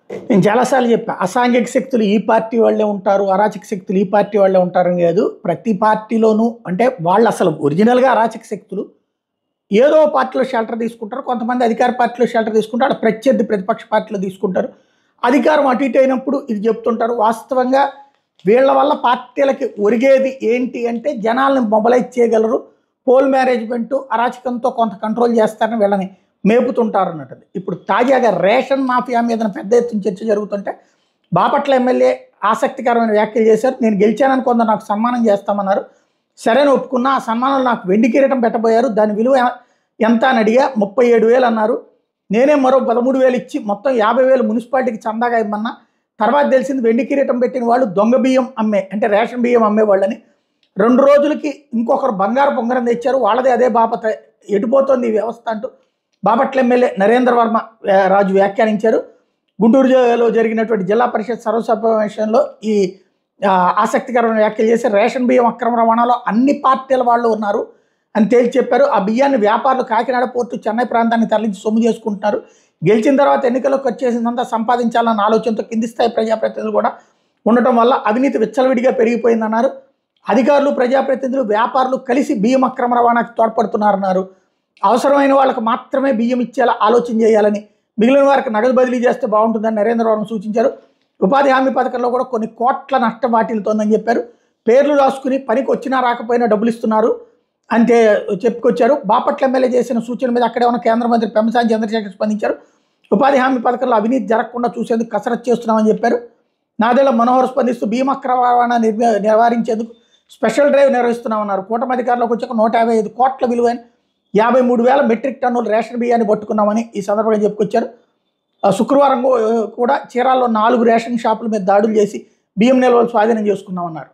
నేను చాలాసార్లు చెప్పా, అసాంఘిక శక్తులు ఈ పార్టీ వాళ్ళే ఉంటారు, అరాచక శక్తులు ఈ పార్టీ వాళ్ళే ఉంటారని కాదు. ప్రతి పార్టీలోనూ అంటే వాళ్ళు అసలు ఒరిజినల్గా అరాచక శక్తులు ఏదో పార్టీలో షెల్టర్ తీసుకుంటారు, కొంతమంది అధికార పార్టీలో షెల్టర్ తీసుకుంటారు, అక్కడ ప్రత్యర్థి ప్రతిపక్ష పార్టీలో తీసుకుంటారు. అధికారం అటు ఇటు అయినప్పుడు ఇది చెప్తుంటారు. వాస్తవంగా వీళ్ళ వల్ల పార్టీలకి ఒరిగేది ఏంటి అంటే జనాల్ని మొబలైజ్ చేయగలరు, పోల్ మేనేజ్మెంటు అరాచకంతో కొంత కంట్రోల్ చేస్తారని వీళ్ళని మేపుతుంటారు అన్నట్టు. ఇప్పుడు తాజాగా రేషన్ మాఫియా మీద పెద్ద ఎత్తున చర్చ జరుగుతుంటే బాపట్ల ఎమ్మెల్యే ఆసక్తికరమైన వ్యాఖ్యలు చేశారు. నేను గెలిచానని కొందరు నాకు సన్మానం చేస్తామన్నారు, సరైన ఒప్పుకున్నా. ఆ సన్మానంలో నాకు వెండి కిరీటం పెట్టబోయారు, దాని విలువ ఎంత అని అడిగా, 37,000 అన్నారు. నేనే మరో 13,000 ఇచ్చి మొత్తం 50,000 మున్సిపాలిటీకి చందాగా ఇమ్మన్నా. తర్వాత తెలిసింది వెండి కిరీటం పెట్టిన వాళ్ళు దొంగ బియ్యం అమ్మే, అంటే రేషన్ బియ్యం అమ్మేవాళ్ళని. 2 రోజులకి ఇంకొకరు బంగారు పొంగరం తెచ్చారు, వాళ్ళదే అదే బాపత. ఎటుపోతుంది ఈ వ్యవస్థ అంటూ బాపట్ల ఎమ్మెల్యే నరేంద్ర వర్మ రాజు వ్యాఖ్యానించారు. గుంటూరులో జరిగినటువంటి జిల్లా పరిషత్ సర్వసమావేశంలో ఈ ఆసక్తికరమైన వ్యాఖ్యలు చేసి రేషన్ బియ్యం అక్రమ రవాణాలో అన్ని పార్టీల వాళ్ళు ఉన్నారు అని తేల్చి చెప్పారు. ఆ బియ్యాన్ని వ్యాపారులు కాకినాడ పోర్టు, చెన్నై ప్రాంతాన్ని తరలించి సొమ్ము చేసుకుంటున్నారు. గెలిచిన తర్వాత ఎన్నికల్లో ఖర్చు చేసిందంతా సంపాదించాలన్న ఆలోచనతో కింది స్థాయి ప్రజాప్రతినిధులు కూడా ఉండటం వల్ల అవినీతి విచ్చలవిడిగా పెరిగిపోయిందన్నారు. అధికారులు, ప్రజాప్రతినిధులు, వ్యాపారులు కలిసి బియ్యం అక్రమ రవాణాకి తోడ్పడుతున్నారన్నారు. అవసరమైన వాళ్ళకు మాత్రమే బియ్యం ఇచ్చేలా ఆలోచన చేయాలని, మిగిలిన వారికి నగదు బదిలీ చేస్తే బాగుంటుందని నరేంద్ర వర్మ సూచించారు. ఉపాధి హామీ పథకంలో కూడా కొన్ని కోట్ల నష్టం వాటిల్తోందని చెప్పారు. పేర్లు రాసుకుని పనికి వచ్చినా రాకపోయినా డబ్బులు ఇస్తున్నారు అంతే చెప్పుకొచ్చారు. బాపట్ల ఎమ్మెల్యే చేసిన సూచన మీద అక్కడే ఉన్న కేంద్ర మంత్రి పెమ్మసాని చంద్రశేఖర్ స్పందించారు. ఉపాధి హామీ పథకంలో అవినీతి జరగకుండా చూసేందుకు కసరత్తు చేస్తున్నామని చెప్పారు. నాదేళ్ల మనోహర్ స్పందిస్తూ బియ్యం అక్రమ రవాణా నివారించేందుకు స్పెషల్ డ్రైవ్ నిర్వహిస్తున్నామన్నారు. కూటమి అధికారంలోకి వచ్చాక 155 కోట్ల విలువైన 53,000 మెట్రిక్ టన్నుల రేషన్ బియ్యాన్ని పట్టుకున్నామని ఈ సందర్భంగా చెప్పుకొచ్చారు. శుక్రవారం కూడా చీరాల్లో 4 రేషన్ షాపుల మీద దాడులు చేసి బియ్యం నిల్వలు స్వాధీనం చేసుకున్నామన్నారు.